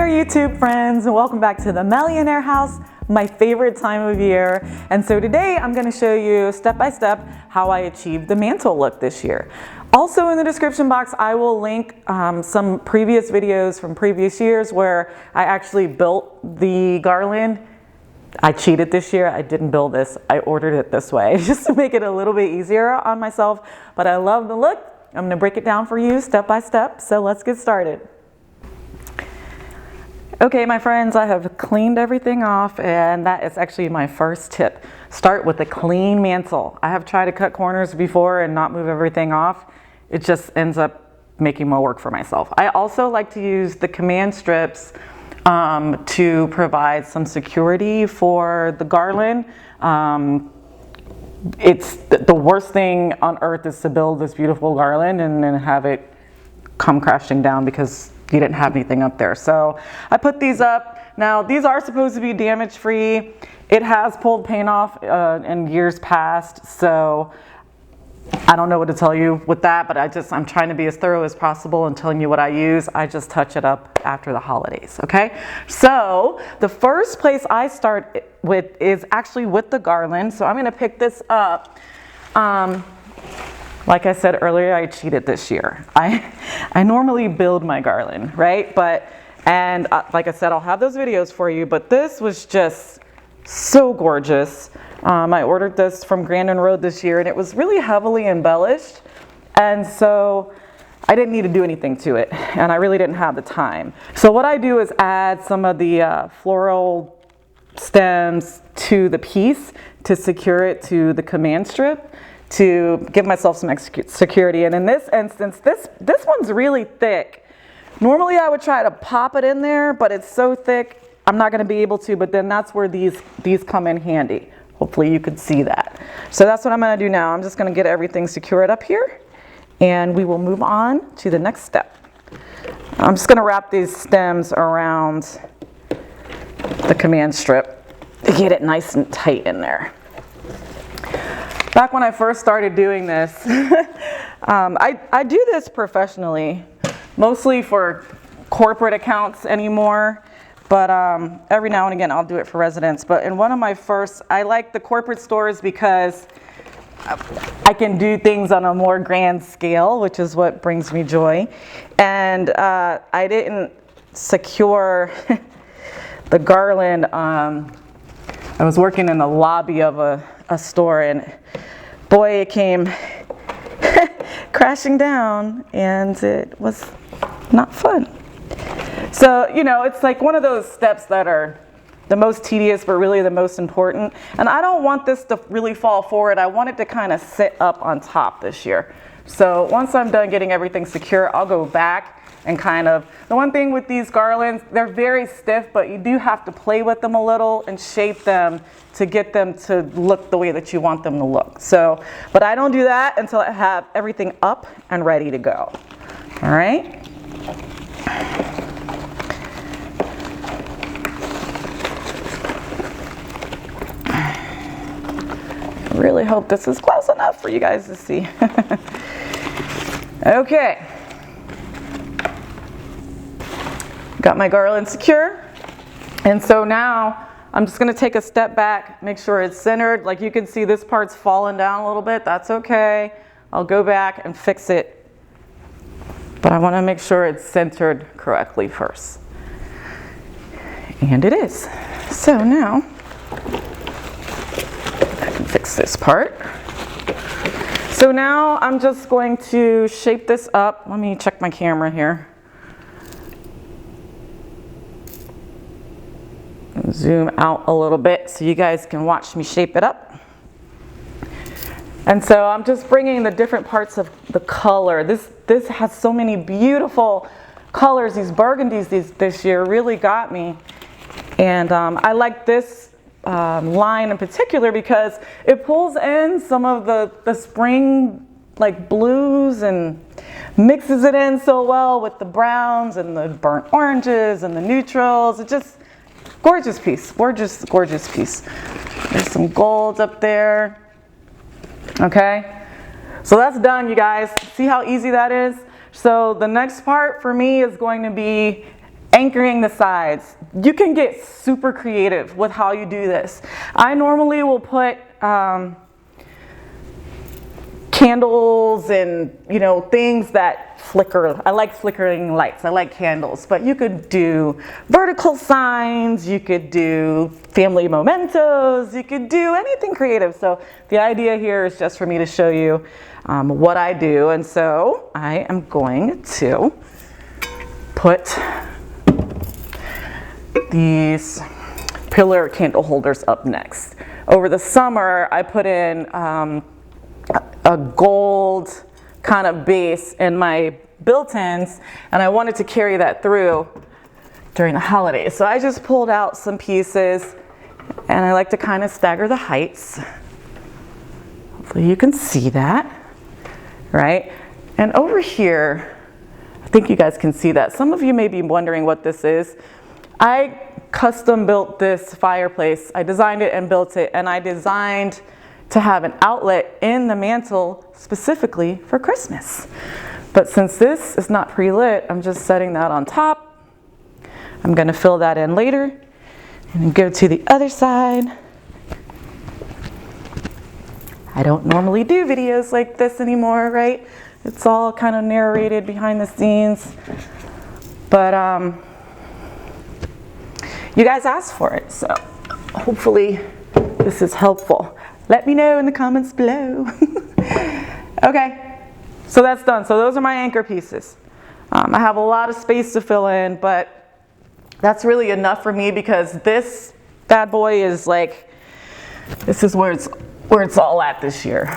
there, YouTube friends, and welcome back to the Millionaire House, my favorite time of year. And so today I'm going to show you step by step how I achieved the mantle look this year. Also in the description box, I will link some previous videos from previous years where I actually built the garland. I cheated this year. I didn't build this. I ordered it this way just to make it a little bit easier on myself. But I love the look. I'm going to break it down for you step by step. So let's get started. Okay, my friends, I have cleaned everything off, and that is actually my first tip. Start with a clean mantle. I have tried to cut corners before and not move everything off. It just ends up making more work for myself. I also like to use the command strips to provide some security for the garland. It's the worst thing on earth is to build this beautiful garland and then have it come crashing down because you didn't have anything up there. So I put these up. Now these are supposed to be damage free. It has pulled paint off in years past, so I don't know what to tell you with that, but I'm trying to be as thorough as possible and telling you what I use. I just touch it up after the holidays, okay? So the first place I start with is actually with the garland. So I'm gonna pick this up. Like I said earlier, I cheated this year. I normally build my garland, right? Like I said, I'll have those videos for you, but this was just so gorgeous. I ordered this from Grandin Road this year, and it was really heavily embellished. And so I didn't need to do anything to it, and I really didn't have the time. So what I do is add some of the floral stems to the piece to secure it to the command strip, to give myself some extra security. And in this instance, this one's really thick. Normally I would try to pop it in there, but it's so thick, I'm not gonna be able to, but then that's where these come in handy. Hopefully you could see that. So that's what I'm gonna do now. I'm just gonna get everything secured up here, and we will move on to the next step. I'm just gonna wrap these stems around the command strip to get it nice and tight in there. Back when I first started doing this, I do this professionally, mostly for corporate accounts anymore, but every now and again I'll do it for residents. But in one of my first, I like the corporate stores because I can do things on a more grand scale, which is what brings me joy. And I didn't secure the garland. I was working in the lobby of a store, and boy, it came crashing down, and it was not fun. So, you know, it's like one of those steps that are the most tedious, but really the most important. And I don't want this to really fall forward. I want it to kind of sit up on top this year. So once I'm done getting everything secure, I'll go back and the one thing with these garlands, they're very stiff, but you do have to play with them a little and shape them to get them to look the way that you want them to look. So, but I don't do that until I have everything up and ready to go. All right. I really hope this is close enough for you guys to see. Okay. Got my garland secure, and so now I'm just going to take a step back, make sure it's centered. Like you can see, this part's fallen down a little bit. That's okay. I'll go back and fix it, but I want to make sure it's centered correctly first, and it is. So now I can fix this part. So now I'm just going to shape this up. Let me check my camera here. Zoom out a little bit so you guys can watch me shape it up. And so I'm just bringing the different parts of the color. This has so many beautiful colors. These burgundies this year really got me. And I like this line in particular because it pulls in some of the spring like blues and mixes it in so well with the browns and the burnt oranges and the neutrals. It just gorgeous piece, gorgeous, gorgeous piece. There's some gold up there. Okay, so that's done, you guys. See how easy that is? So the next part for me is going to be Anchoring the sides. You can get super creative with how you do this. I normally will put candles and, you know, things that flicker. I like flickering lights. I like candles, but you could do vertical signs, you could do family mementos, you could do anything creative. So the idea here is just for me to show you what I do. And so I am going to put these pillar candle holders up next. Over the summer, I put in a gold kind of base in my built-ins, and I wanted to carry that through during the holidays. So I just pulled out some pieces, and I like to kind of stagger the heights. Hopefully you can see that, right? And over here, I think you guys can see that. Some of you may be wondering what this is. I custom built this fireplace. I designed it and built it, and I designed to have an outlet in the mantle specifically for Christmas. But since this is not pre-lit, I'm just setting that on top. I'm gonna fill that in later and go to the other side. I don't normally do videos like this anymore, right? It's all kind of narrated behind the scenes. But you guys asked for it, so hopefully this is helpful. Let me know in the comments below. Okay, so that's done. So those are my anchor pieces. I have a lot of space to fill in, but that's really enough for me because this bad boy is like, this is where it's all at this year.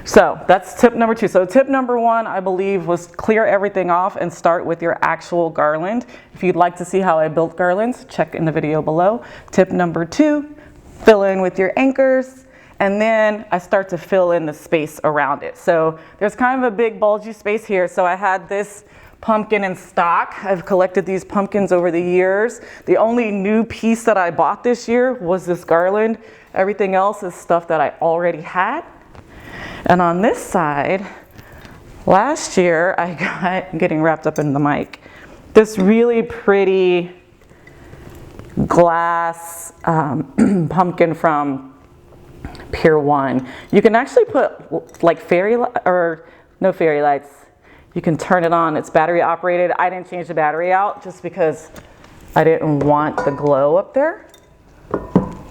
So that's tip number 2. So tip number 1, I believe, was clear everything off and start with your actual garland. If you'd like to see how I built garlands, check in the video below. Tip number 2, fill in with your anchors, and then I start to fill in the space around it. So there's kind of a big bulgy space here. So I had this pumpkin in stock. I've collected these pumpkins over the years. The only new piece that I bought this year was this garland. Everything else is stuff that I already had. And on this side, last year I got, getting wrapped up in the mic, this really pretty glass pumpkin from Pier 1. You can actually put like no fairy lights. You can turn it on. It's battery operated. I didn't change the battery out just because I didn't want the glow up there.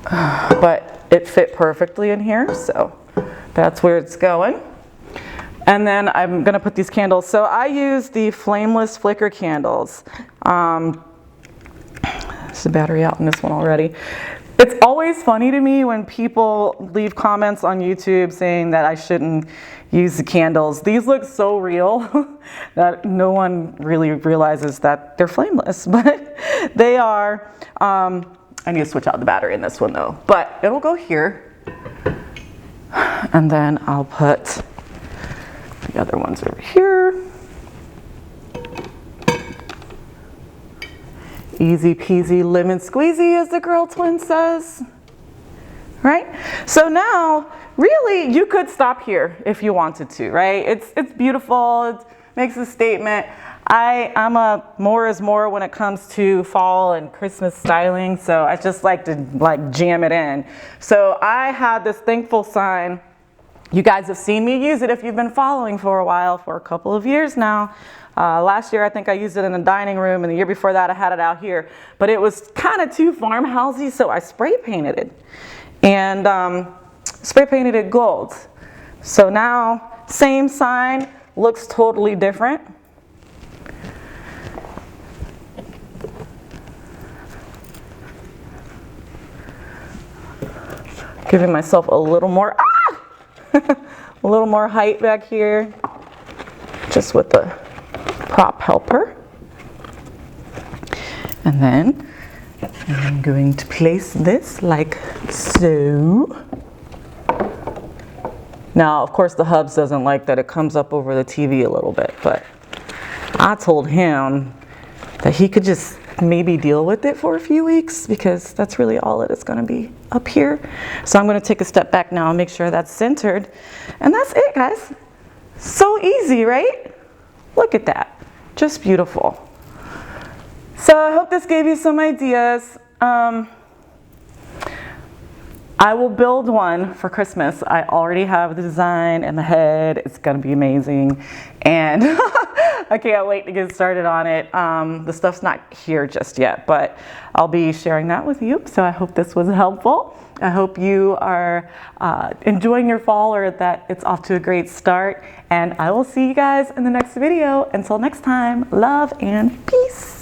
But it fit perfectly in here, so that's where it's going. And then I'm gonna put these candles. So I use the Flameless flicker candles. There's the battery out in this one already. It's always funny to me when people leave comments on YouTube saying that I shouldn't use the candles. These look so real that no one really realizes that they're flameless, but they are. I need to switch out the battery in this one though, but it'll go here. And then I'll put the other ones over here. Easy peasy lemon squeezy, as the girl twin says, right? So now, really, you could stop here if you wanted to, right? It's beautiful, it makes a statement. I'm a more is more when it comes to fall and Christmas styling, so I just like to jam it in. So I had this thankful sign. You guys have seen me use it if you've been following for a while, for a couple of years now. Last year I think I used it in the dining room, and the year before that I had it out here. But it was kind of too farmhousey, so I spray painted it. And spray painted it gold. So now, same sign, looks totally different. Giving myself a little more, a little more height back here, just with the prop helper. And then I'm going to place this like so. Now, of course, the hubs doesn't like that it comes up over the TV a little bit, but I told him that he could just maybe deal with it for a few weeks because that's really all it is going to be up here. So I'm going to take a step back now and make sure that's centered. And that's it, guys. So easy, right? Look at that, just beautiful. So I hope this gave you some ideas. I will build one for Christmas. I already have the design in the head. It's gonna be amazing. And I can't wait to get started on it. The stuff's not here just yet, but I'll be sharing that with you. So I hope this was helpful. I hope you are enjoying your fall, or that it's off to a great start. And I will see you guys in the next video. Until next time, love and peace.